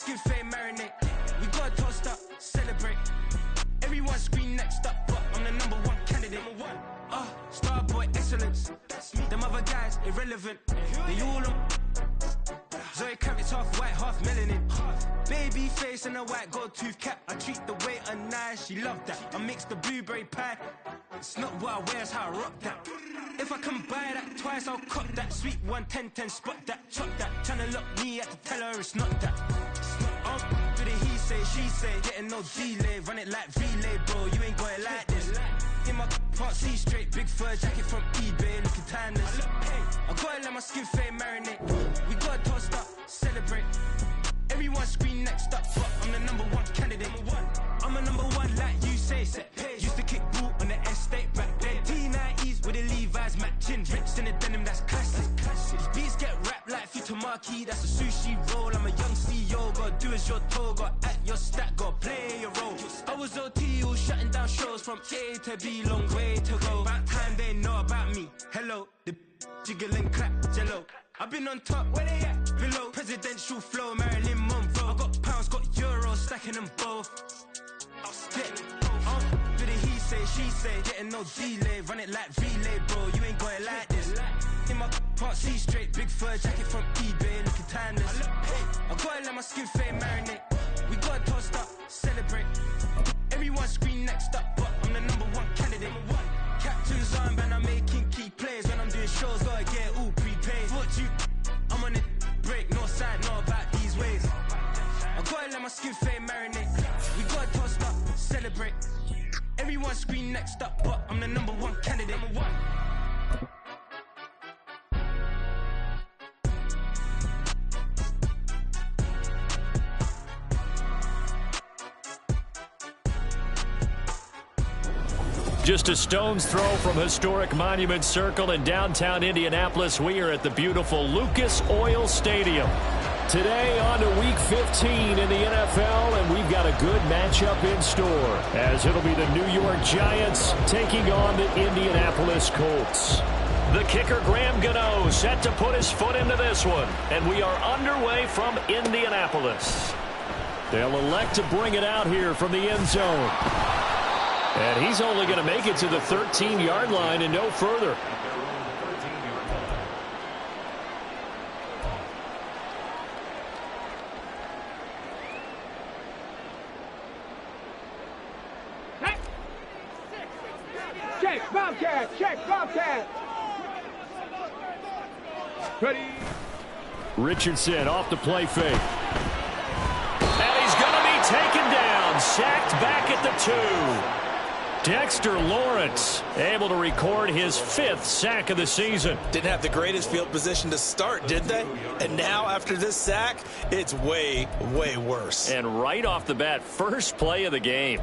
skin fade marinate. We got toast up, celebrate. Everyone scream next up, but I'm the #1 candidate. Starboy excellence. Them other guys irrelevant. They all on. Zoe Kravitz half white, half melanin. Baby face and a white gold tooth cap. I treat the waiter nice, she love that. I mix the blueberry pie. It's not what I wear, it's how I rock that. If I can buy that twice, I'll cop that. Sweet 110, spot that, chop that. Tryna lock me at the tell her it's not that. Do the he say, she say, getting no delay. Run it like relay, bro, you ain't got it like this. In my part C straight, big fur jacket from eBay, looking timeless. I gotta let my skin fade marinate. We gotta toast up, celebrate. Everyone scream next up, but I'm the #1 candidate. I'm a #1 like you say, set pace. Used to kick boot on the estate back then. T90s with the Levi's matching. Rips in the denim, that's classic. These beats get wrapped like Futamaki, that's a sushi roll. I'm a young CEO, gotta do as you're told. Gotta act your stat, gotta play your role. I was OT, all shutting down shows from A to B, long way to go. About time they know about me. Hello, the jiggle and clap, jello. I've been on top, where they at? Below, presidential flow, Marilyn Monroe. I got pounds, got euros, stacking them both. Do the he say, she say, getting no delay. Run it like relay, bro, you ain't got it like this. In my part C straight, big fur jacket from eBay, looking timeless. I gotta let my skin fade marinate. We gotta toast up, celebrate. Everyone scream next up, but I'm the #1 candidate. Captain's armband, I'm making key plays. When I'm doing shows, gotta get all prepaid. What you, I'm on it, break, no side, know about these ways. I gotta let my skin fade marinate. We gotta toast up, celebrate. Everyone scream next up, but I'm the #1 candidate. Just a stone's throw from historic Monument Circle in downtown Indianapolis. We are at the beautiful Lucas Oil Stadium. Today on to Week 15 in the NFL, and we've got a good matchup in store, as it'll be the New York Giants taking on the Indianapolis Colts. The kicker, Graham Gano, set to put his foot into this one, and we are underway from Indianapolis. They'll elect to bring it out here from the end zone. And he's only going to make it to the 13-yard line and no further. Check, Bobcat! Check, Bobcat! Ready? Richardson off the play fake. And he's going to be taken down. Sacked back at the 2. Dexter Lawrence able to record his 5th sack of the season. Didn't have the greatest field position to start, did they? And now after this sack, it's way, way worse. And right off the bat, first play of the game.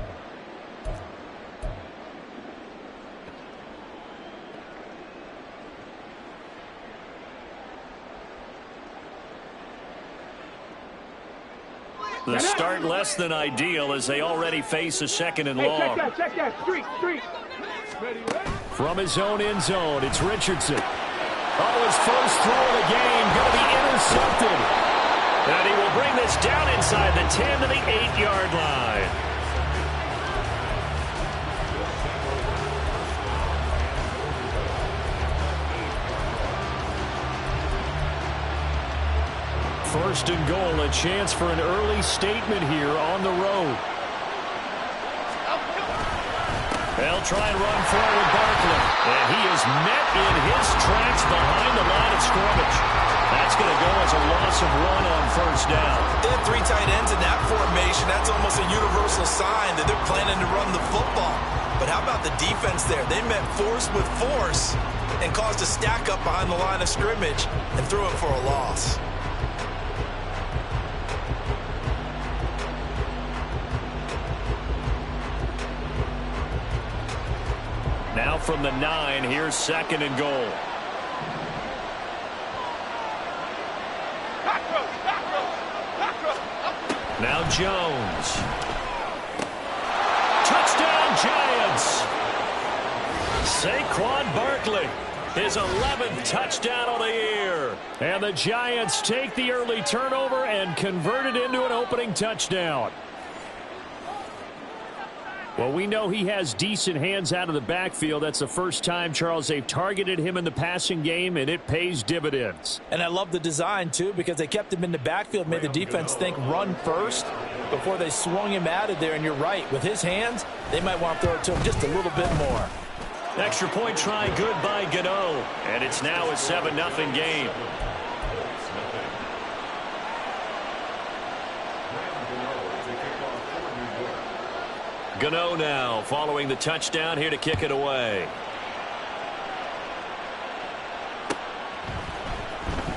The start less than ideal as they already face a 2nd and long. Check that, street. From his own end zone, it's Richardson. Oh, his first throw of the game, going to be intercepted. And he will bring this down inside the 10 to the 8-yard line. First and goal, a chance for an early statement here on the road. They'll try and run forward Barkley. And he is met in his tracks behind the line of scrimmage. That's going to go as a loss of run on first down. They had 3 tight ends in that formation. That's almost a universal sign that they're planning to run the football. But how about the defense there? They met force with force and caused a stack up behind the line of scrimmage and threw it for a loss. Now from the 9, here's 2nd and goal. Now Jones. Touchdown Giants. Saquon Barkley his 11th touchdown on the year. And the Giants take the early turnover and convert it into an opening touchdown. Well, we know he has decent hands out of the backfield. That's the first time, Charles, they've targeted him in the passing game, and it pays dividends. And I love the design, too, because they kept him in the backfield, made the defense think run first before they swung him out of there. And you're right, with his hands, they might want to throw it to him just a little bit more. Extra point try good by Gano, and it's now a 7-0 game. Gano now following the touchdown here to kick it away.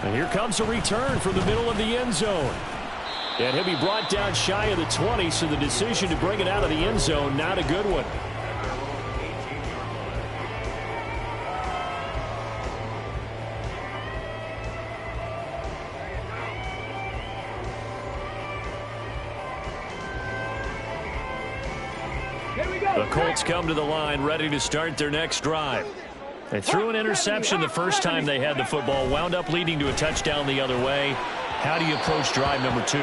And here comes a return from the middle of the end zone. And he'll be brought down shy of the 20, so the decision to bring it out of the end zone, not a good one. The Colts come to the line ready to start their next drive. They threw an interception the first time they had the football, wound up leading to a touchdown the other way. How do you approach drive number 2?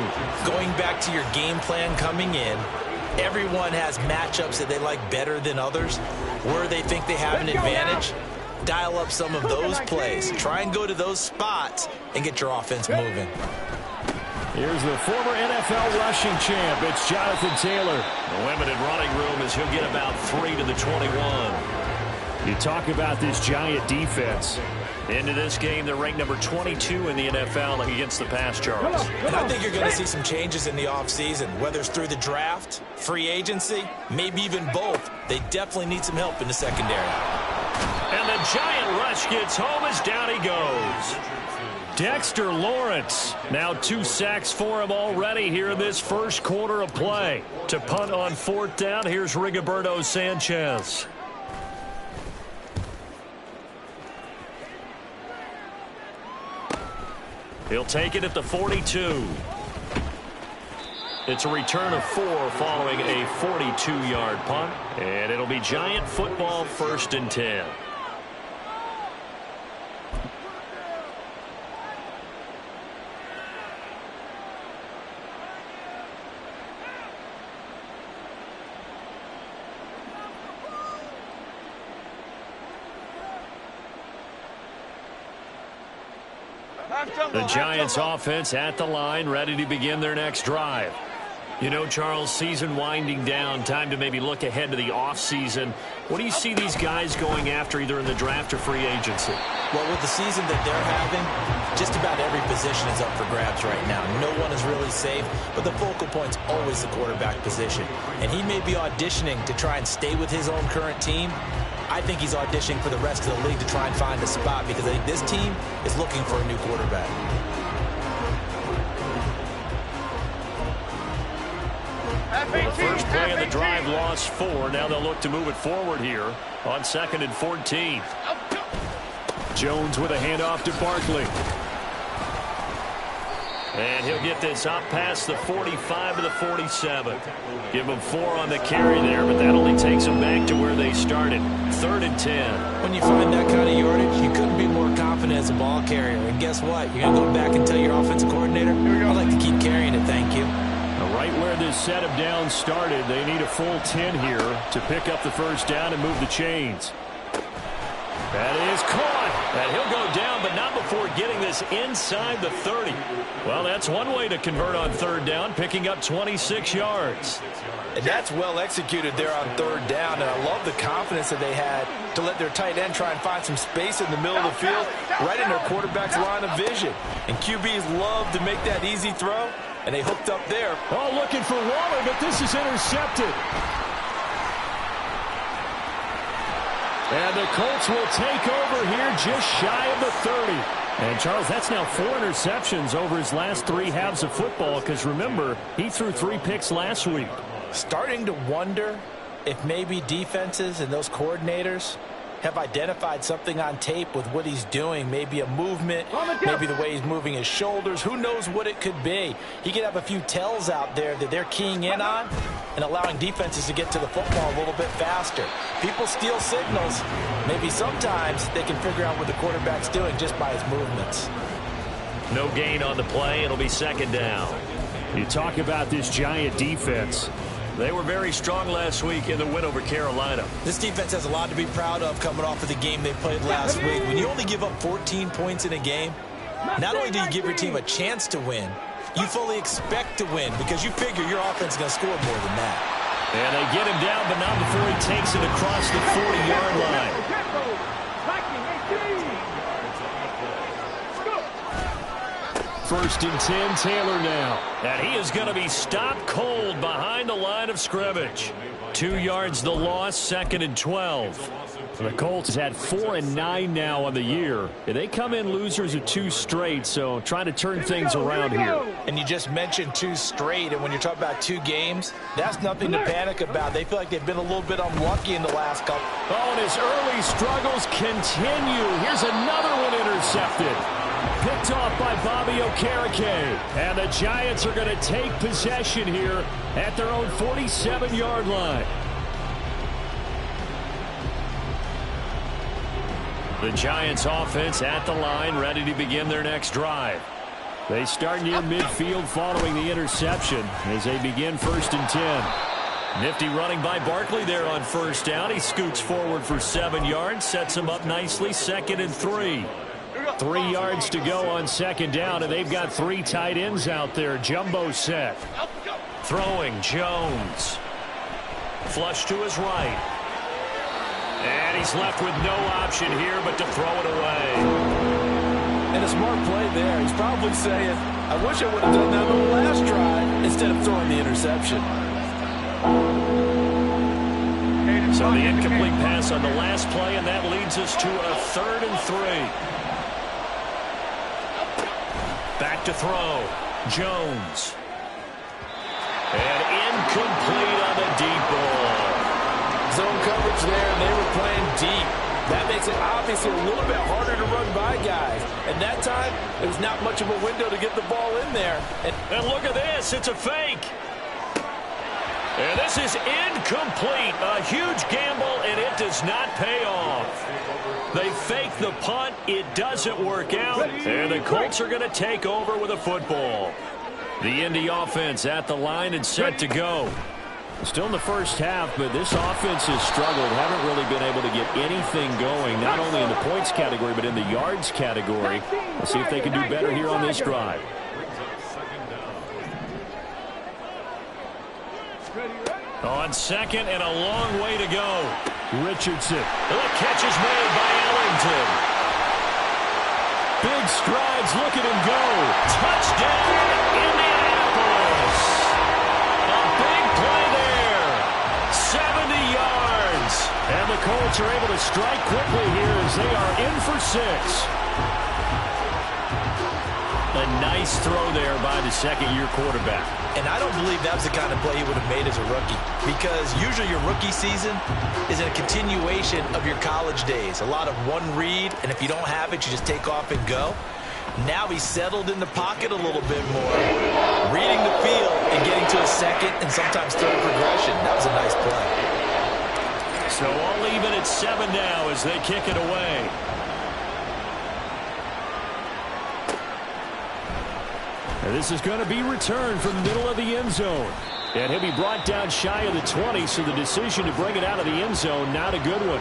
Going back to your game plan coming in, everyone has matchups that they like better than others, where they think they have an advantage. Dial up some of those plays. Try and go to those spots and get your offense moving. Here's the former NFL rushing champ. It's Jonathan Taylor. The limited running room as he'll get about 3 to the 21. You talk about this Giant defense. Into this game, they're ranked number 22 in the NFL against the pass, Charles. And I think you're going to see some changes in the offseason, whether it's through the draft, free agency, maybe even both. They definitely need some help in the secondary. And the Giant rush gets home as down he goes. Dexter Lawrence, now 2 sacks for him already here in this first quarter of play. To punt on 4th down, here's Rigoberto Sanchez. He'll take it at the 42. It's a return of 4 following a 42-yard punt. And it'll be Giant football 1st and 10. The Giants offense at the line, ready to begin their next drive. You know, Charles, season winding down, time to maybe look ahead to the offseason. What do you see these guys going after either in the draft or free agency? Well, with the season that they're having, just about every position is up for grabs right now. No one is really safe, but the focal point's always the quarterback position. And he may be auditioning to try and stay with his own current team. I think he's auditioning for the rest of the league to try and find a spot because I think this team is looking for a new quarterback. First play of the drive, lost 4. Now they'll look to move it forward here on 2nd and 14. Jones with a handoff to Barkley. And he'll get this up past the 45 to the 47. Give them 4 on the carry there, but that only takes them back to where they started. 3rd and 10. When you find that kind of yardage, you couldn't be more confident as a ball carrier. And guess what? You're going to go back and tell your offensive coordinator, I'd like to keep carrying it, thank you. Right where this set of downs started, they need a full 10 here to pick up the first down and move the chains. That is caught. And he'll go down, but not before getting this inside the 30. Well, that's one way to convert on 3rd down, picking up 26 yards. And that's well executed there on 3rd down, and I love the confidence that they had to let their tight end try and find some space in the middle of the field, right in their quarterback's line of vision. And QBs love to make that easy throw, and they hooked up there. Oh, looking for Waller, but this is intercepted. And the Colts will take over here just shy of the 30. And, Charles, that's now 4 interceptions over his last 3 halves of football because, remember, he threw 3 picks last week. Starting to wonder if maybe defenses and those coordinators have identified something on tape with what he's doing. Maybe a movement, maybe the way he's moving his shoulders. Who knows what it could be? He could have a few tells out there that they're keying in on. and allowing defenses to get to the football a little bit faster. People steal signals. Maybe sometimes they can figure out what the quarterback's doing just by his movements. No gain on the play. It'll be second down. You talk about this Giant defense. They were very strong last week in the win over Carolina. This defense has a lot to be proud of coming off of the game they played last week. When you only give up 14 points in a game, not only do you give your team a chance to win, you fully expect to win because you figure your offense is going to score more than that. And they get him down, but not before he takes it across the 40-yard line. First and 10, Taylor now. And he is going to be stopped cold behind the line of scrimmage. 2 yards the loss, second and 12. The Colts had 4-9 now on the year. They come in losers of 2 straight, so trying to turn things around here. And you just mentioned 2 straight, and when you're talking about 2 games, that's nothing to panic about. They feel like they've been a little bit unlucky in the last couple. Oh, and his early struggles continue. Here's another one intercepted. Picked off by Bobby Okereke. And the Giants are going to take possession here at their own 47-yard line. The Giants offense at the line, ready to begin their next drive. They start near midfield following the interception as they begin first and 10. Nifty running by Barkley there on first down. He scoots forward for 7 yards, sets him up nicely, second and 3. 3 yards to go on second down, and they've got 3 tight ends out there. Jumbo set. Throwing, Jones. Flush to his right. And he's left with no option here but to throw it away. And a smart play there. He's probably saying, I wish I would have done that on the last drive instead of throwing the interception. So the incomplete pass on the last play, and that leads us to a 3rd and 3. Back to throw. Jones. And incomplete on the deep ball. Zone coverage there, and they were playing deep. That makes it obviously a little bit harder to run by guys. And that time, there was not much of a window to get the ball in there. And look at this. It's a fake. And this is incomplete. A huge gamble, and it does not pay off. They fake the punt. It doesn't work out. And the Colts are going to take over with a football. The Indy offense at the line and set to go. Still in the first half, but this offense has struggled. Haven't really been able to get anything going, not only in the points category, but in the yards category. Let's see if they can do better here on this drive. On second and a long way to go. Richardson. The catch is made by Ellington. Big strides. Look at him go. Touchdown, Indianapolis. A big play there. 70 yards. And the Colts are able to strike quickly here as they are in for 6. A nice throw there by the second-year quarterback. And I don't believe that was the kind of play he would have made as a rookie, because usually your rookie season is a continuation of your college days. A lot of one read, and if you don't have it, you just take off and go. Now he's settled in the pocket a little bit more, reading the field and getting to a second and sometimes third progression. That was a nice play. So all even at 7 now as they kick it away. And this is going to be returned from the middle of the end zone. And he'll be brought down shy of the 20, so the decision to bring it out of the end zone, not a good one.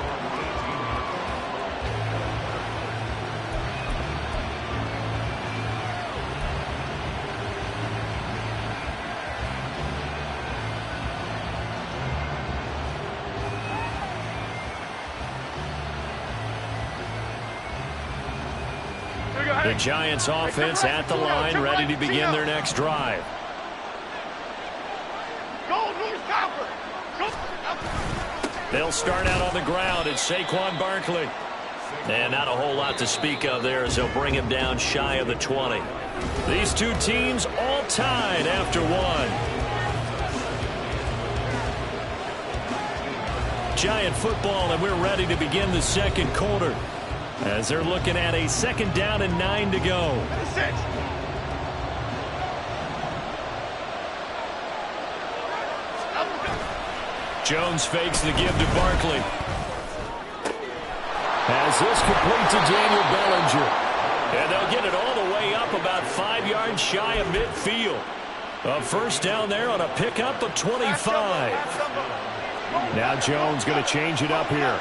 The Giants offense at the line, ready to begin their next drive. They'll start out on the ground. It's Saquon Barkley. And not a whole lot to speak of there as they'll bring him down shy of the 20. These two teams all tied after 1. Giant football, and we're ready to begin the second quarter, as they're looking at a 2nd down and 9 to go. Jones fakes the give to Barkley. As this complete to Daniel Bellinger. And they'll get it all the way up about 5 yards shy of midfield. A first down there on a pickup of 25. Now Jones going to change it up here.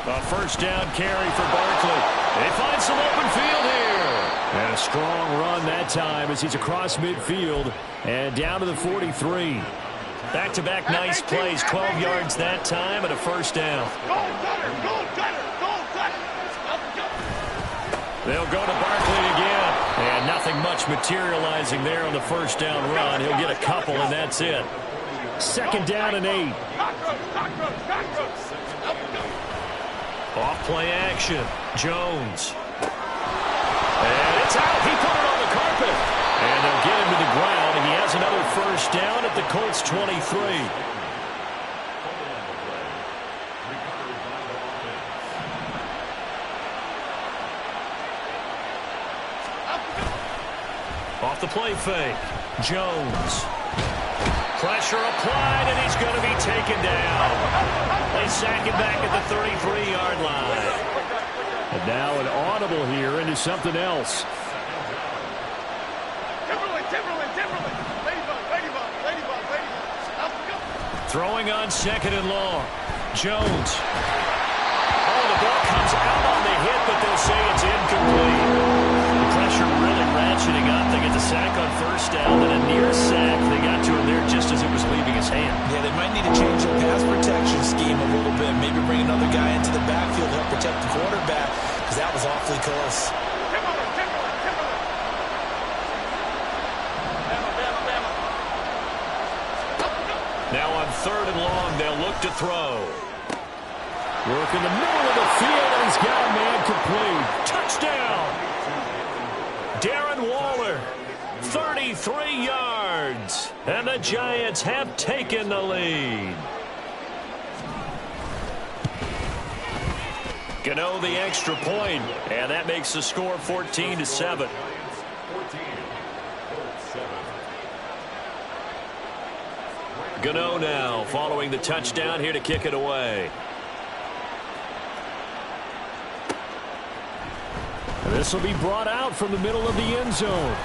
A first down carry for Barkley. They find some open field here. And a strong run that time as he's across midfield and down to the 43. Back-to-back nice plays, 12 yards that time and a first down. They'll go to Barkley again. And nothing much materializing there on the first down run. He'll get a couple, and that's it. Second down and 8. Off play action. Jones. And it's out. He put it on the carpet. And they'll get him to the ground. And he has another first down at the Colts 23. Off the play fake. Jones. Pressure applied, and he's going to be taken down. They sack him back at the 33-yard line. And now an audible here into something else. Throwing on second and long. Jones. Oh, the ball comes out on the hit, but they'll say it's incomplete. Pressure really ratcheting up. They get the sack on first down, and a near sack. They got to him there just as it was leaving his hand. Yeah, they might need to change their pass protection scheme a little bit. Maybe bring another guy into the backfield to help protect the quarterback, because that was awfully close. Now on third and long, they'll look to throw. Work in the middle of the field, and he's got a man complete. Touchdown! Darren Waller, 33 yards, and the Giants have taken the lead. Gano the extra point, and that makes the score 14-7. Gano now following the touchdown here to kick it away. This will be brought out from the middle of the end zone.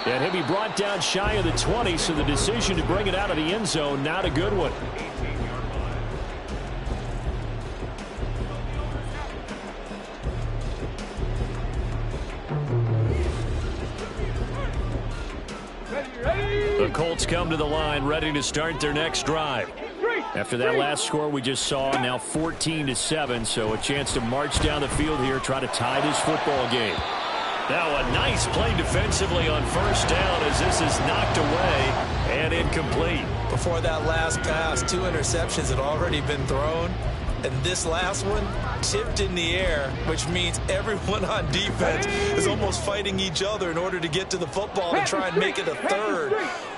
And he'll be brought down shy of the 20, so the decision to bring it out of the end zone, not a good one. The Colts come to the line, ready to start their next drive. After that last score we just saw, now 14-7, so a chance to march down the field here, try to tie this football game. Now a nice play defensively on first down as this is knocked away and incomplete. Before that last pass, 2 interceptions had already been thrown, and this last one tipped in the air, which means everyone on defense is almost fighting each other in order to get to the football and try and make it a third.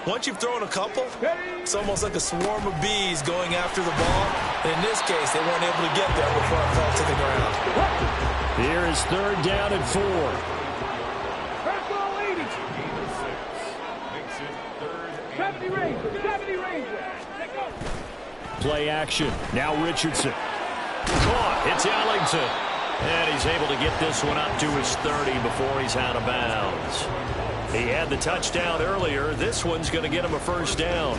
Once you've thrown a couple, it's almost like a swarm of bees going after the ball. And in this case, they weren't able to get there before it fell to the ground. Here is third down and 4. Play action. Now Richardson. Caught. It's Ellington. And he's able to get this one up to his 30 before he's out of bounds. He had the touchdown earlier. This one's going to get him a first down.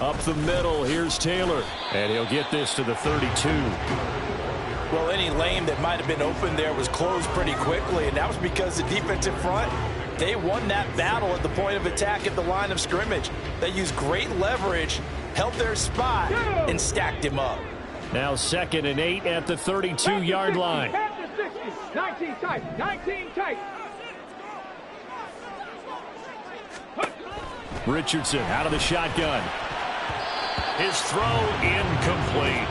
Up the middle, here's Taylor. And he'll get this to the 32. Well, any lane that might have been open there was closed pretty quickly, and that was because the defensive front, they won that battle at the point of attack at the line of scrimmage. They used great leverage, held their spot, and stacked him up. Now 2nd and 8 at the 32-yard line. 19 tight, 19 tight. Richardson out of the shotgun. His throw incomplete.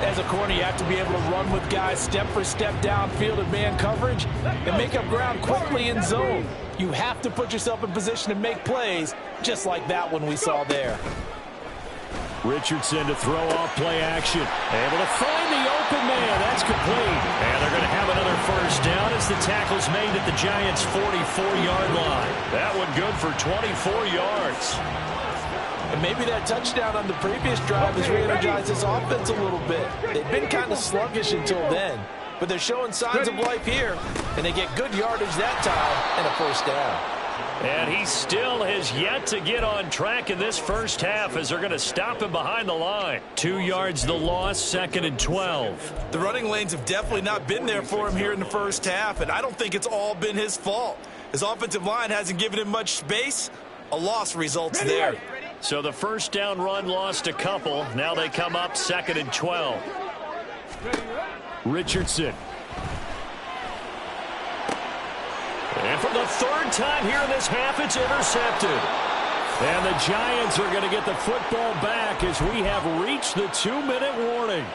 As a corner, you have to be able to run with guys step for step downfield in man coverage and make up ground quickly in zone. You have to put yourself in position to make plays, just like that one we saw there. Richardson to throw off play action. Able to find the open man. That's complete. And they're going to have another first down as makes the tackles made at the Giants' 44-yard line. That one good for 24 yards. And maybe that touchdown on the previous drive has re-energized this offense a little bit. They've been kind of sluggish until then, but they're showing signs of life here, and they get good yardage that time and a first down. And he still has yet to get on track in this first half as they're going to stop him behind the line. 2 yards the loss, 2nd and 12. The running lanes have definitely not been there for him here in the first half, and I don't think it's all been his fault. His offensive line hasn't given him much space. A loss results there. So the first down run lost a couple. Now they come up 2nd and 12. Richardson. And for the third time here in this half, it's intercepted. And the Giants are going to get the football back as we have reached the 2-minute warning.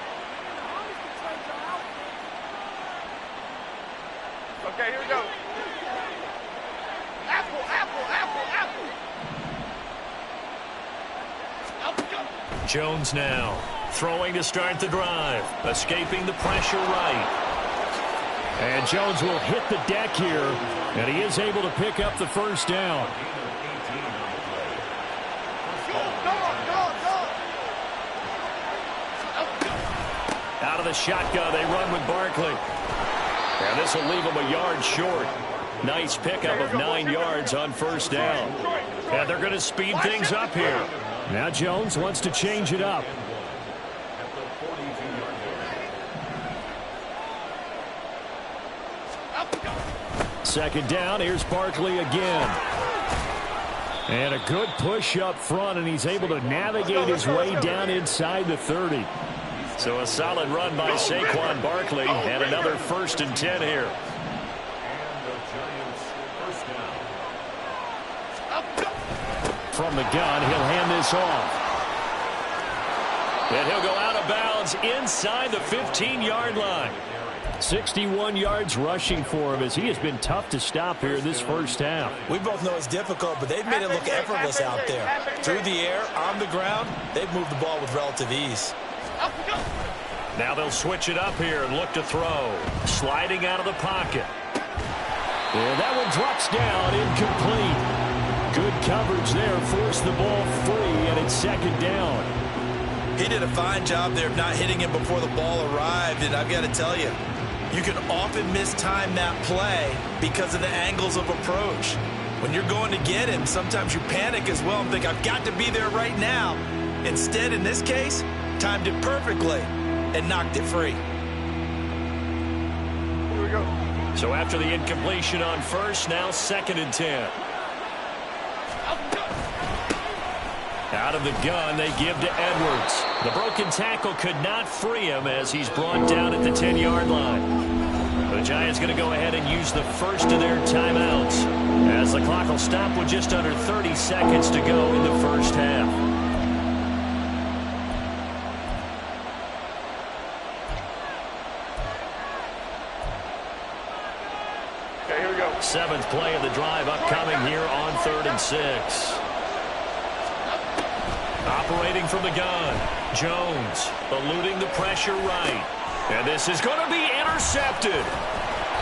Okay, here we go. Apple, apple, apple, apple. Jones now throwing to start the drive, escaping the pressure right. And Jones will hit the deck here, and he is able to pick up the first down. Out of the shotgun, they run with Barkley. And this will leave him a yard short. Nice pickup of 9 yards on first down. And they're going to speed things up here. Now Jones wants to change it up. Second down, here's Barkley again. And a good push up front, and he's able to navigate his way down inside the 30. So a solid run by Saquon Barkley, and another 1st and 10 here. From the gun, he'll hand this off. And he'll go out of bounds inside the 15-yard line. 61 yards rushing for him as he has been tough to stop here this first half. We both know it's difficult, but they've made it look effortless out there. Through the air, on the ground, they've moved the ball with relative ease. Now they'll switch it up here and look to throw. Sliding out of the pocket. And that one drops down, incomplete. Good coverage there, forced the ball free, and it's 2nd down. He did a fine job there of not hitting him before the ball arrived, and I've got to tell you, you can often mistime that play because of the angles of approach. When you're going to get him, sometimes you panic as well and think, I've got to be there right now. Instead, in this case, timed it perfectly and knocked it free. Here we go. So after the incompletion on first, now 2nd and 10. Out of the gun, they give to Edwards. The broken tackle could not free him as he's brought down at the 10-yard line. The Giants going to go ahead and use the first of their timeouts as the clock will stop with just under 30 seconds to go in the first half. Okay, here we go. 7th play of the drive upcoming here on 3rd and 6. Operating from the gun, Jones eluding the pressure right. And this is going to be intercepted.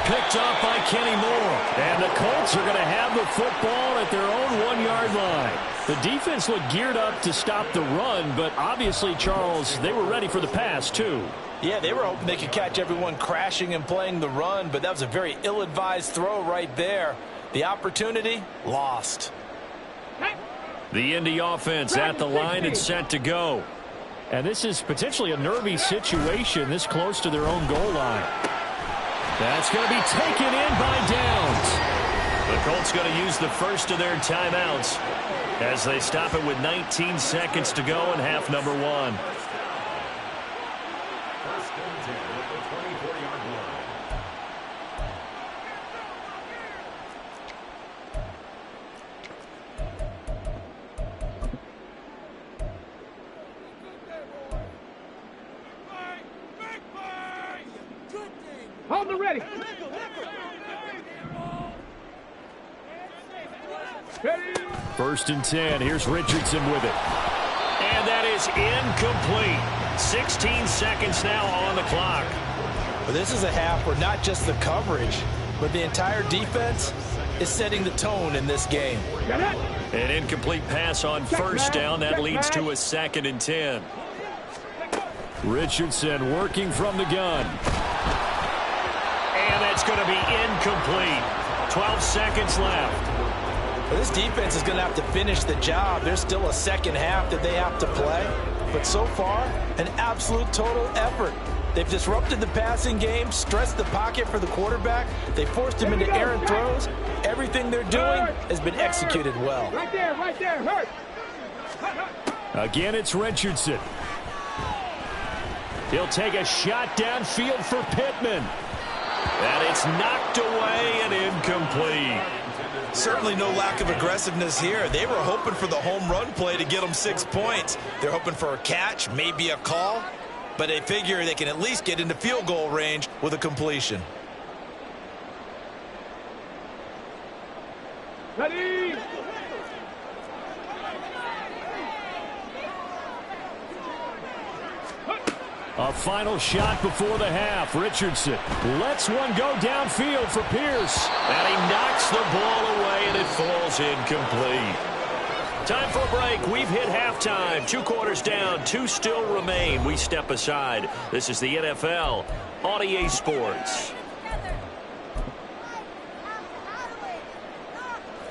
Picked up by Kenny Moore. And the Colts are going to have the football at their own 1-yard line. The defense looked geared up to stop the run, but obviously, Charles, they were ready for the pass, too. Yeah, they were hoping they could catch everyone crashing and playing the run, but that was a very ill-advised throw right there. The opportunity, lost. The Indy offense at the line and set to go. And this is potentially a nervy situation this close to their own goal line. That's going to be taken in by Downs. The Colts going to use the first of their timeouts as they stop it with 19 seconds to go in half number 1. Hold them ready. Ready. 1st and 10. Here's Richardson with it. And that is incomplete. 16 seconds now on the clock. But this is a half where not just the coverage, but the entire defense is setting the tone in this game. An incomplete pass on first down. That leads to a 2nd and 10. Richardson working from the gun. And that's going to be incomplete. 12 seconds left. Well, this defense is going to have to finish the job. There's still a second half that they have to play. But so far, an absolute total effort. They've disrupted the passing game, stressed the pocket for the quarterback. They forced him into errant throws. Everything they're doing has been executed well. Right there, hurt. Again, it's Richardson. He'll take a shot downfield for Pittman. And it's knocked away and incomplete. Certainly no lack of aggressiveness here. They were hoping for the home run play to get them 6 points. They're hoping for a catch, maybe a call, but they figure they can at least get into field goal range with a completion. Ready? A final shot before the half. Richardson lets one go downfield for Pierce. And he knocks the ball away, and it falls incomplete. Time for a break. We've hit halftime. 2 quarters down. 2 still remain. We step aside. This is the NFL on EA Sports.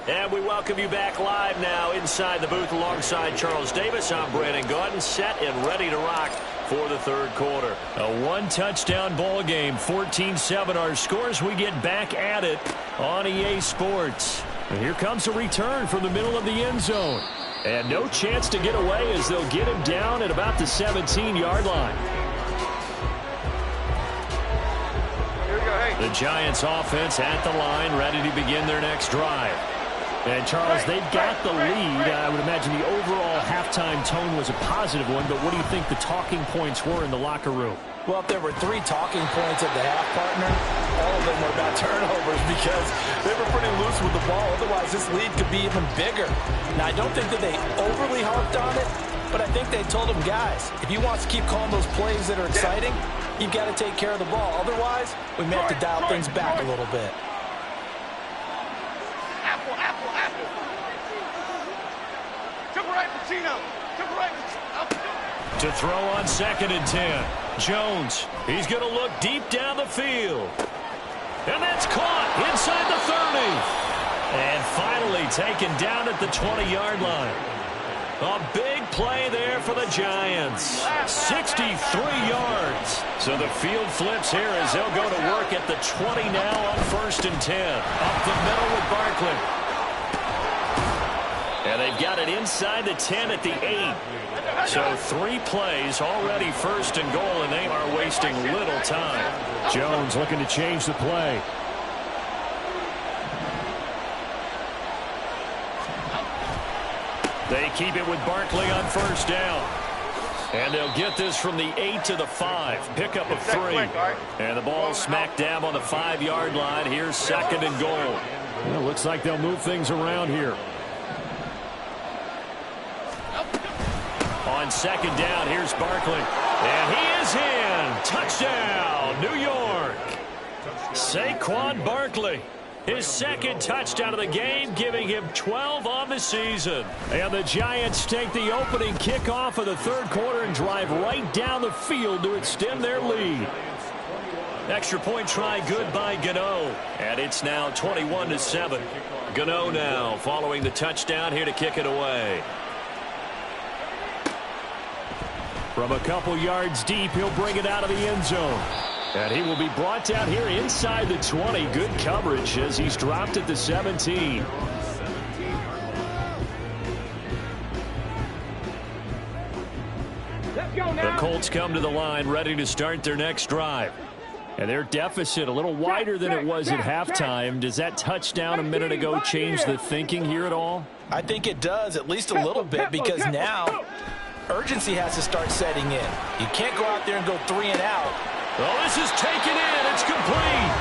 And we welcome you back live now inside the booth alongside Charles Davis. I'm Brandon Gordon, set and ready to rock for the third quarter. A 1-touchdown ball game, 14-7 our scores. We get back at it on EA Sports. And here comes a return from the middle of the end zone. And no chance to get away as they'll get him down at about the 17-yard line. Here we go, hey. The Giants offense at the line, ready to begin their next drive. And, Charles, they've got the lead. I would imagine the overall halftime tone was a positive one, but what do you think the talking points were in the locker room? Well, if there were 3 talking points at the half, partner, all of them were about turnovers because they were pretty loose with the ball. Otherwise, this lead could be even bigger. Now, I don't think that they overly harped on it, but I think they told them, guys, if you want to keep calling those plays that are exciting, you've got to take care of the ball. Otherwise, we may have to dial things back a little bit. To throw on 2nd and 10. Jones, he's going to look deep down the field. And that's caught inside the 30. And finally taken down at the 20-yard line. A big play there for the Giants. 63 yards. So the field flips here as they'll go to work at the 20 now on 1st and 10. Up the middle with Barkley. And they've got it inside the 10 at the 8. So 3 plays already 1st and goal, and they are wasting little time. Jones looking to change the play. They keep it with Barkley on 1st down. And they'll get this from the 8 to the 5. Pickup of 3. And the ball smack dab on the 5-yard line. Here's 2nd and goal. Well, looks like they'll move things around here. On 2nd down, here's Barkley. And he is in. Touchdown, New York. Saquon Barkley. His 2nd touchdown of the game, giving him 12 on the season. And the Giants take the opening kickoff of the third quarter and drive right down the field to extend their lead. Extra point try good by Gano. And it's now 21-7. Gano now following the touchdown here to kick it away. From a couple yards deep, he'll bring it out of the end zone. And he will be brought down here inside the 20. Good coverage as he's dropped at the 17. Let's go now. The Colts come to the line ready to start their next drive. And their deficit a little wider than it was at halftime. Does that touchdown a minute ago change the thinking here at all? I think it does, at least a little bit, because now urgency has to start setting in. You can't go out there and go 3 and out. Oh, this is taken in. It's complete.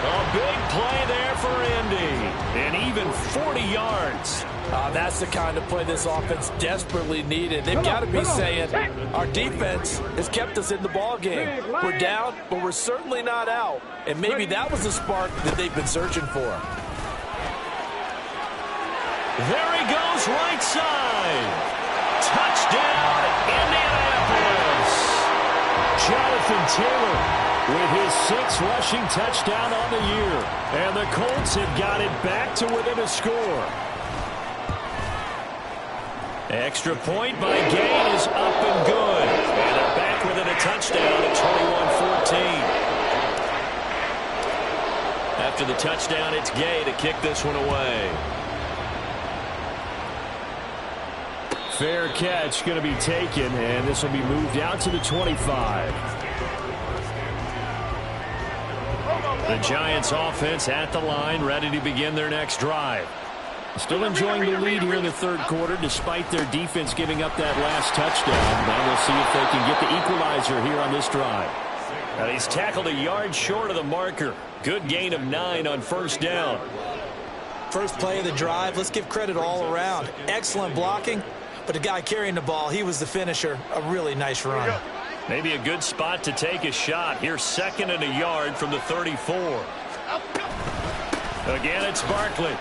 A big play there for Indy. And even 40 yards. That's the kind of play this offense desperately needed. They've got to be saying, our defense has kept us in the ball game. We're down, but we're certainly not out. And maybe that was the spark that they've been searching for. There he goes, right side. Touchdown, Indianapolis. Jonathan Taylor with his 6th rushing touchdown on the year. And the Colts have got it back to within a score. Extra point by Gain is up and good. And they're back within a touchdown at 21-14. After the touchdown, it's Gay to kick this one away. Fair catch going to be taken, and this will be moved out to the 25. The Giants offense at the line, ready to begin their next drive. Still enjoying the lead here in the third quarter, despite their defense giving up that last touchdown. Now we'll see if they can get the equalizer here on this drive. And he's tackled a yard short of the marker. Good gain of 9 on first down. First play of the drive, let's give credit all around. Excellent blocking, but the guy carrying the ball, he was the finisher. A really nice run. Maybe a good spot to take a shot. Here's 2nd and a yard from the 34. Again, it's Barkley.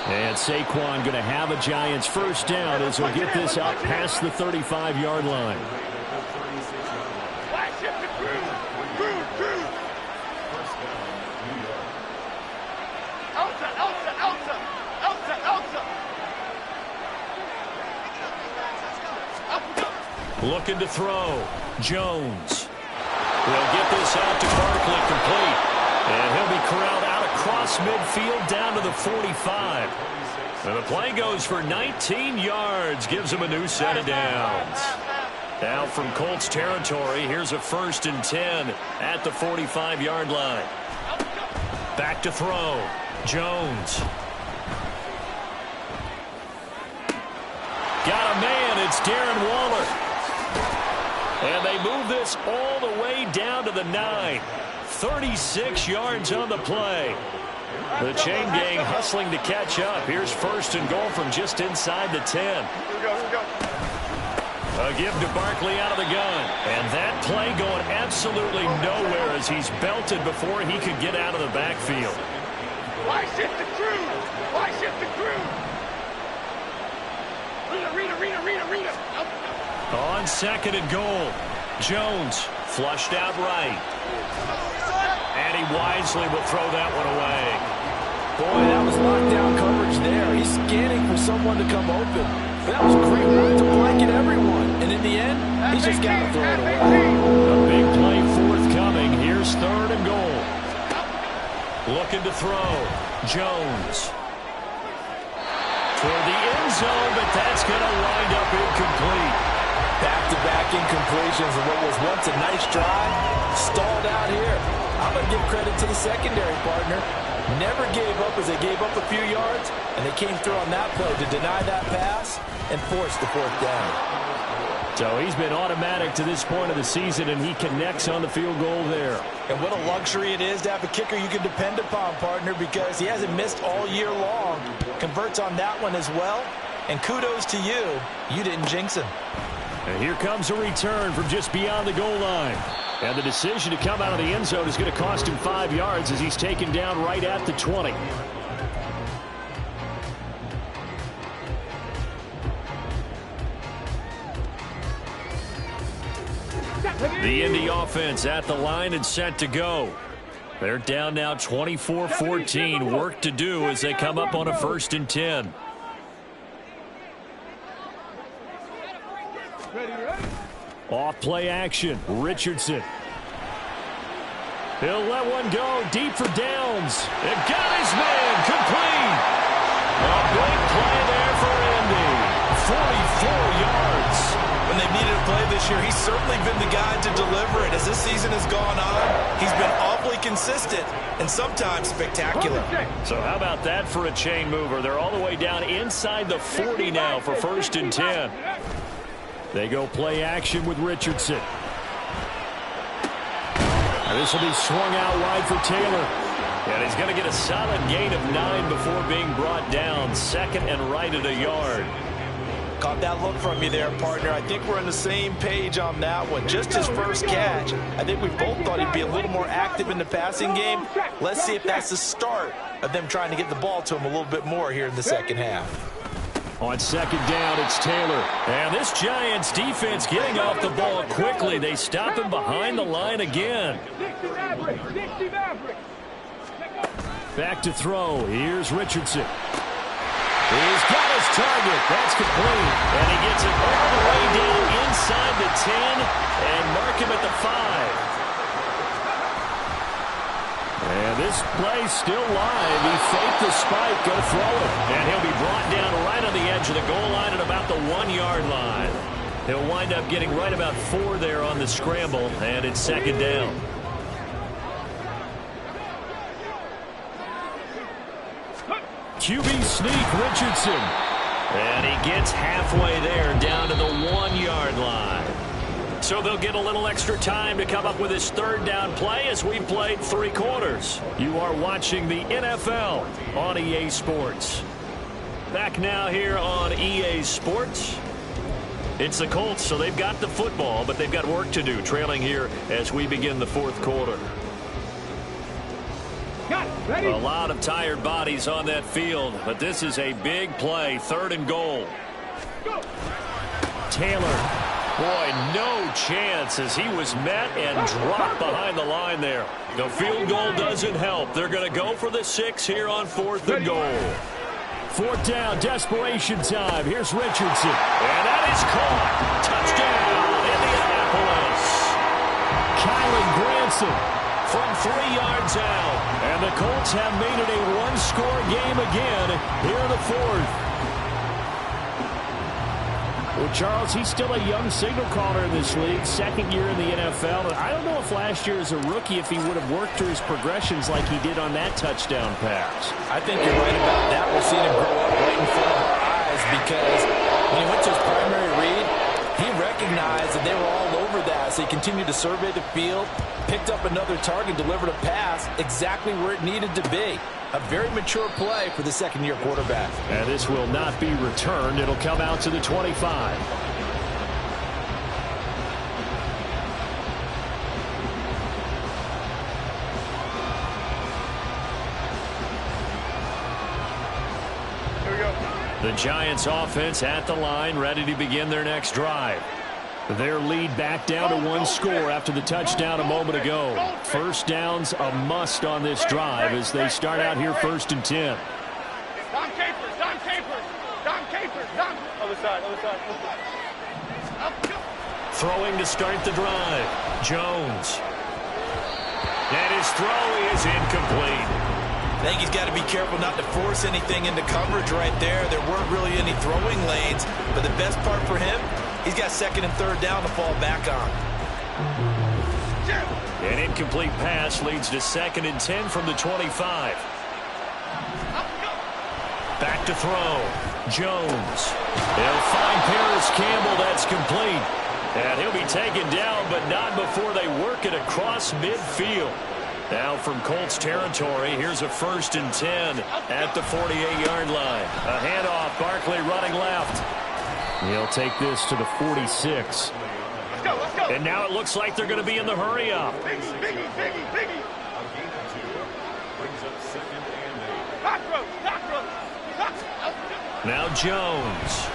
And Saquon going to have a Giants first down as he'll get this out past the 35-yard line. Looking to throw. Jones. He'll get this out to Barkley, complete. And he'll be corralled out across midfield down to the 45. And the play goes for 19 yards. Gives him a new set of downs. Now from Colts territory, here's a 1st and 10 at the 45-yard line. Back to throw. Jones. Got a man. It's Darren Waller. And they move this all the way down to the 9. 36 yards on the play. The chain gang hustling to catch up. Here's 1st and goal from just inside the 10. A give to Barkley out of the gun. And that play going absolutely nowhere as he's belted before he could get out of the backfield. Why shift the crew? Why shift the crew? Rita. On 2nd and goal, Jones flushed out right. And he wisely will throw that one away. Boy, that was lockdown coverage there. He's scanning for someone to come open. But that was great work to blanket everyone. And in the end, he's just got to throw it away. A big play forthcoming. Here's 3rd and goal. Looking to throw. Jones. Toward the end zone, but that's going to wind up incomplete. Back-to-back incompletions of what was once a nice drive. Stalled out here. I'm going to give credit to the secondary partner. Never gave up as they gave up a few yards, and they came through on that play to deny that pass and force the 4th down. So he's been automatic to this point of the season, and he connects on the field goal there. And what a luxury it is to have a kicker you can depend upon, partner, because he hasn't missed all year long. Converts on that one as well, and kudos to you. You didn't jinx him. And here comes a return from just beyond the goal line. And the decision to come out of the end zone is going to cost him 5 yards as he's taken down right at the 20. The Indy offense at the line and set to go. They're down now 24-14. Work to do as they come up on a 1st and 10. Off play action. Richardson. He'll let one go deep for Downs. It got his man complete. A big play there for Indy. 44 yards. When they've needed a play this year, he's certainly been the guy to deliver it. As this season has gone on, he's been awfully consistent and sometimes spectacular. So how about that for a chain mover? They're all the way down inside the 40 now for 1st and 10. They go play action with Richardson. And this will be swung out wide for Taylor. And he's going to get a solid gain of 9 before being brought down. Second and right at a yard. Caught that look from you there, partner. I think we're on the same page on that one. Just his first catch. I think we both thought he'd be a little more active in the passing game. Let's see if that's the start of them trying to get the ball to him a little bit more here in the second half. On second down, it's Taylor. And this Giants defense getting off the ball quickly. They stop him behind the line again. Back to throw. Here's Richardson. He's got his target. That's complete. And he gets it all the way down inside the 10 and mark him at the 5. And this play's still live. He faked the spike, go throw it. And he'll be brought down right on the edge of the goal line at about the 1-yard line. He'll wind up getting right about 4 there on the scramble, and it's second down. QB sneak, Richardson. And he gets halfway there down to the 1-yard line. So they'll get a little extra time to come up with his third down play as we've played 3 quarters. You are watching the NFL on EA Sports. Back now here on EA Sports. It's the Colts, so they've got the football, but they've got work to do, trailing here as we begin the 4th quarter. A lot of tired bodies on that field, but this is a big play. 3rd and goal. Taylor. Boy, no chance as he was met and dropped behind the line there. The field goal doesn't help. They're going to go for the 6 here on 4th and goal. 4th down, desperation time. Here's Richardson. And that is caught. Touchdown, Indianapolis. Kylan Granson from 3 yards out. And the Colts have made it a 1-score game again here in the 4th. Well, Charles, he's still a young signal caller in this league, 2nd year in the NFL. And I don't know if last year as a rookie if he would have worked through his progressions like he did on that touchdown pass. I think you're right about that. We're seeing him grow up right in front of our eyes because when he went to his primary read, he recognized that they were all over that. So he continued to survey the field, picked up another target, delivered a pass exactly where it needed to be. A very mature play for the 2nd-year quarterback. And this will not be returned. It'll come out to the 25. Here we go. The Giants offense at the line, ready to begin their next drive. Their lead back down to 1 score after the touchdown a moment ago. 1st down's a must on this drive as they start out here 1st and 10. Dom Capers, Dom Capers, Dom Capers, Dom. Other side, other side. Throwing to start the drive. Jones. And his throw is incomplete. I think he's got to be careful not to force anything into coverage right there. There weren't really any throwing lanes, but the best part for him, he's got 2nd and 3rd down to fall back on. An incomplete pass leads to 2nd and 10 from the 25. Back to throw. Jones. They'll find Paris Campbell. That's complete. And he'll be taken down, but not before they work it across midfield. Now from Colts territory, here's a 1st and 10 at the 48-yard line. A handoff, Barkley running left. He'll take this to the 46. Let's go, let's go. And now it looks like they're going to be in the hurry-up. Biggie. Cockroach. Now Jones.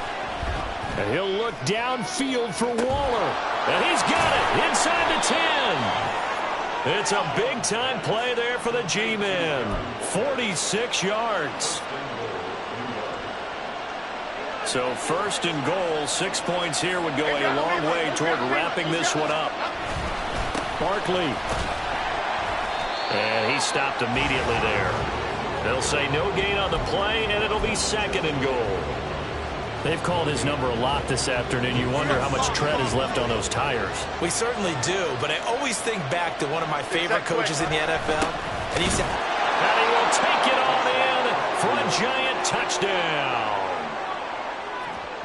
And he'll look downfield for Waller. And he's got it inside the 10. It's a big-time play there for the G-men. 46 yards. So 1st and goal, 6 points here would go a long way toward wrapping this one up. Barkley. And he stopped immediately there. They'll say no gain on the play, and it'll be 2nd and goal. They've called his number a lot this afternoon. You wonder how much tread is left on those tires. We certainly do, but I always think back to one of my favorite coaches in the NFL, and he said, and he will take it on in for a Giant touchdown.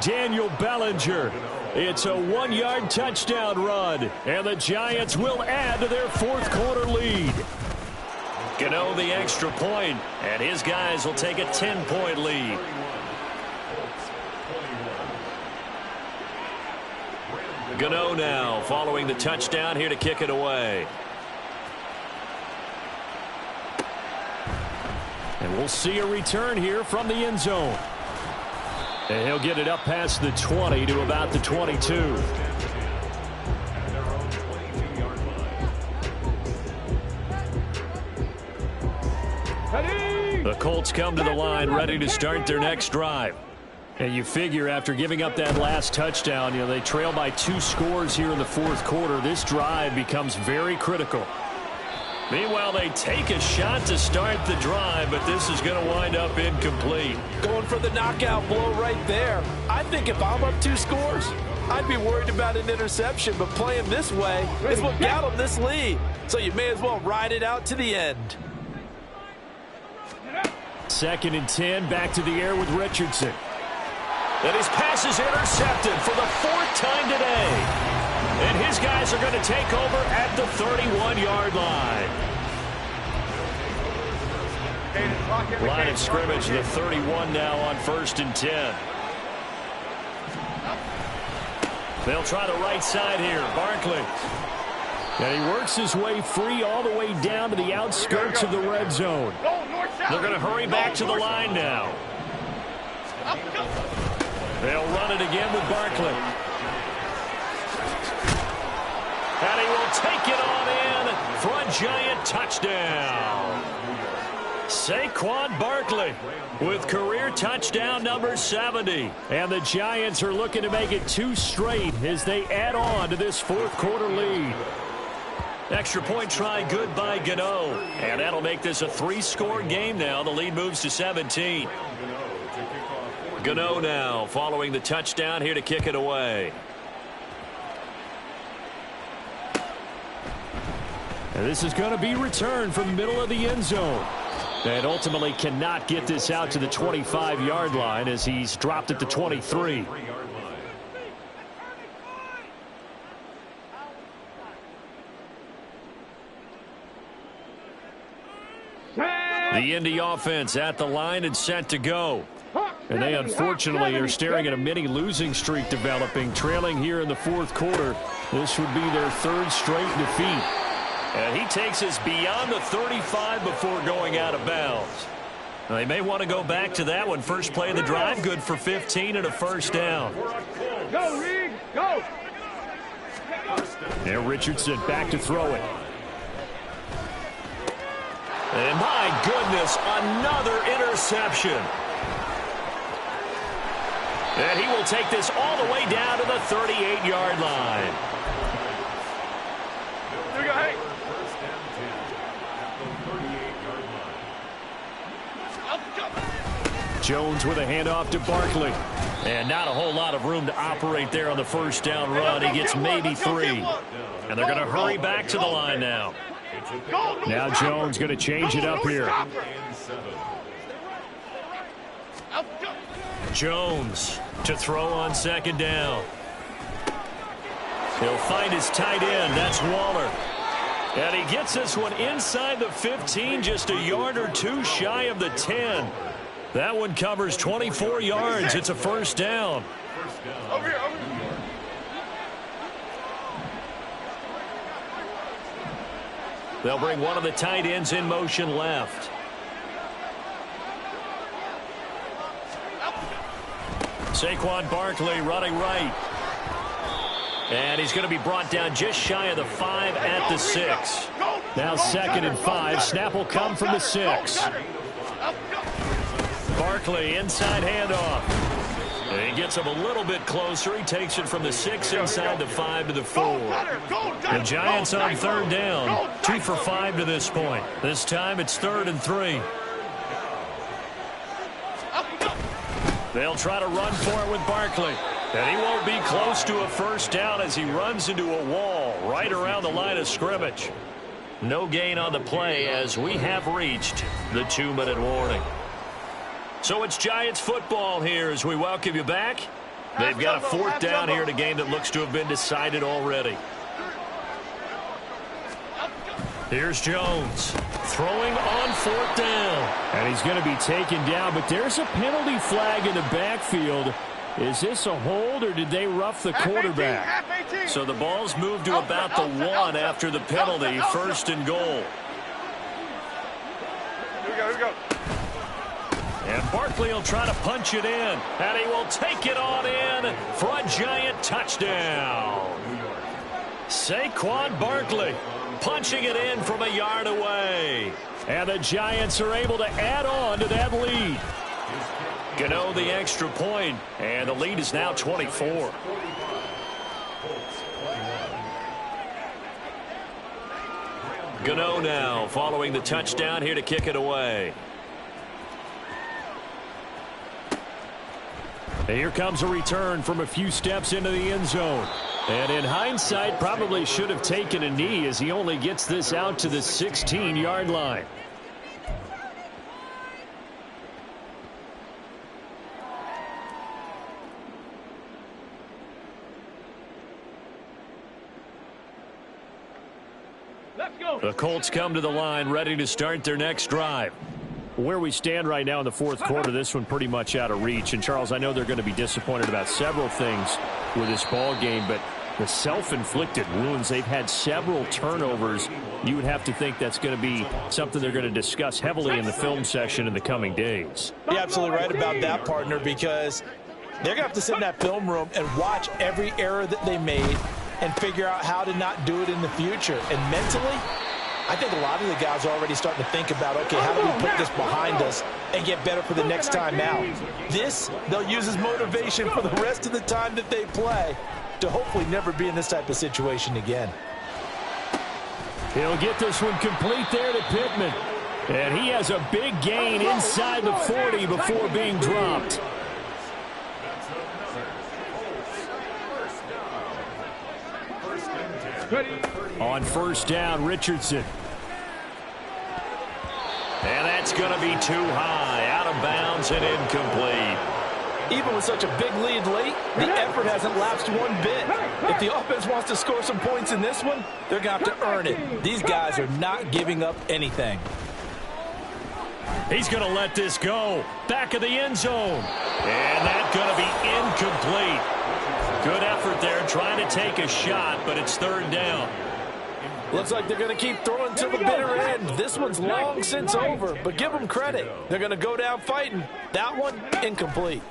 Daniel Bellinger It's a 1-yard touchdown run, and the Giants will add to their fourth quarter lead. Gano the extra point, and his guys will take a 10-point lead. Gano now following the touchdown here to kick it away. And we'll see a return here from the end zone. And he'll get it up past the 20 to about the 22. The Colts come to the line ready to start their next drive. And you figure after giving up that last touchdown, they trail by 2 scores here in the fourth quarter. This drive becomes very critical. Meanwhile, they take a shot to start the drive, but this is going to wind up incomplete. Going for the knockout blow right there. I think if I'm up 2 scores, I'd be worried about an interception, but playing this way is what got them this lead. So you may as well ride it out to the end. 2nd and 10, back to the air with Richardson. And his pass is intercepted for the 4th time today. And his guys are going to take over at the 31-yard line. Line of scrimmage, the 31 now on 1st and 10. They'll try the right side here. Barkley. And he works his way free all the way down to the outskirts of the red zone. They're going to hurry back to the line now. They'll run it again with Barkley. And he will take it on in for a Giant touchdown. Saquon Barkley with career touchdown number 70. And the Giants are looking to make it 2 straight as they add on to this fourth quarter lead. Extra point try good by Gano. And that'll make this a 3-score game now. The lead moves to 17. Gano now following the touchdown here to kick it away. And this is going to be returned from the middle of the end zone. And ultimately cannot get this out to the 25-yard line as he's dropped at the 23. The Indy offense at the line and set to go. And they unfortunately are staring at a mini losing streak developing, trailing here in the fourth quarter. This would be their 3rd straight defeat. And he takes us beyond the 35 before going out of bounds. Now, they may want to go back to that one. First play of the drive, good for 15 and a 1st down. Go, Reed, go! And Richardson back to throw it. And my goodness, another interception. And he will take this all the way down to the 38-yard line. Here we go, hey. Jones with a handoff to Barkley. And not a whole lot of room to operate there on the 1st down run. He gets maybe 3. And they're going to hurry back to the line now. Now Jones going to change it up here. Jones to throw on 2nd down. He'll find his tight end. That's Waller. And he gets this one inside the 15, just a yard or 2 shy of the 10. That one covers 24 yards. It's a 1st down. Over here, over here. They'll bring one of the tight ends in motion left. Saquon Barkley running right. And he's going to be brought down just shy of the 5 at the 6. Now 2nd and 5. Snap will come from the 6. Barkley inside handoff. And he gets him a little bit closer. He takes it from the 6 inside the 5 to the 4. The Giants on 3rd down. 2 for 5 to this point. This time it's 3rd and 3. They'll try to run for it with Barkley. And he won't be close to a 1st down as he runs into a wall right around the line of scrimmage. No gain on the play as we have reached the 2-minute warning. So it's Giants football here as we welcome you back. They've got a fourth down here in a game that looks to have been decided already. Here's Jones throwing on fourth down. And he's going to be taken down, but there's a penalty flag in the backfield. Is this a hold, or did they rough the quarterback? So the ball's moved to about the 1 after the penalty, first and goal. Here we go. And Barkley will try to punch it in, and he will take it on in for a giant touchdown. Saquon Barkley punching it in from a yard away. And the Giants are able to add on to that lead. Gano the extra point, and the lead is now 24. Gano now following the touchdown here to kick it away. And here comes a return from a few steps into the end zone. And in hindsight, probably should have taken a knee as he only gets this out to the 16-yard line. Let's go. The Colts come to the line ready to start their next drive. Where we stand right now in the fourth quarter, this one pretty much out of reach. And, Charles, I know they're going to be disappointed about several things with this ball game, but the self-inflicted wounds, they've had several turnovers. You would have to think that's going to be something they're going to discuss heavily in the film session in the coming days. You're absolutely right about that, partner, because they're going to have to sit in that film room and watch every error that they made and figure out how to not do it in the future. And mentally, I think a lot of the guys are already starting to think about, okay, how do we put this behind us and get better for the next time out? This, they'll use as motivation for the rest of the time that they play to hopefully never be in this type of situation again. He'll get this one complete there to Pittman. And he has a big gain inside the 40 before being dropped. On first down, Richardson. And that's going to be too high, out of bounds and incomplete. Even with such a big lead late, the effort hasn't lapsed one bit. If the offense wants to score some points in this one, they're going to have to earn it. These guys are not giving up anything. He's going to let this go. Back of the end zone. And that's going to be incomplete. Good effort there, trying to take a shot, but it's third down. Looks like they're going to keep throwing to the bitter end. This one's long since over, but give them credit. They're going to go down fighting. That one, incomplete.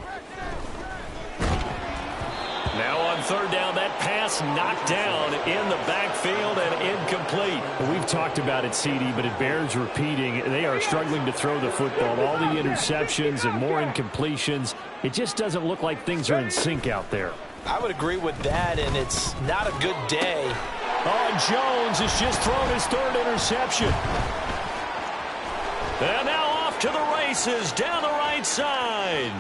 Now on third down, that pass knocked down in the backfield and incomplete. We've talked about it, CD, but it bears repeating. They are struggling to throw the football. All the interceptions and more incompletions. It just doesn't look like things are in sync out there. I would agree with that, and it's not a good day. Oh, Jones has just thrown his third interception. And now off to the races down the right side.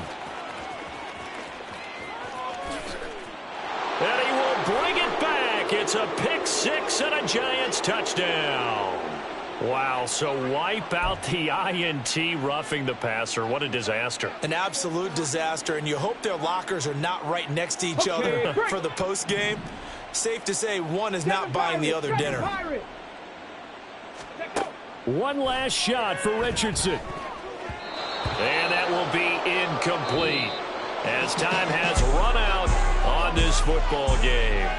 And he will bring it back. It's a pick six and a Giants touchdown. Wow, so wipe out the INT roughing the passer. What a disaster. An absolute disaster, and you hope their lockers are not right next to each other for the postgame. Safe to say one is not buying the other dinner. One last shot for Richardson. And that will be incomplete as time has run out on this football game.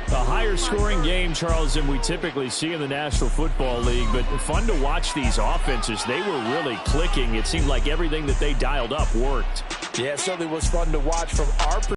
A higher scoring game, Charles, than we typically see in the National Football League, but fun to watch these offenses. They were really clicking. It seemed like everything that they dialed up worked. Yeah, it certainly was fun to watch from our perspective.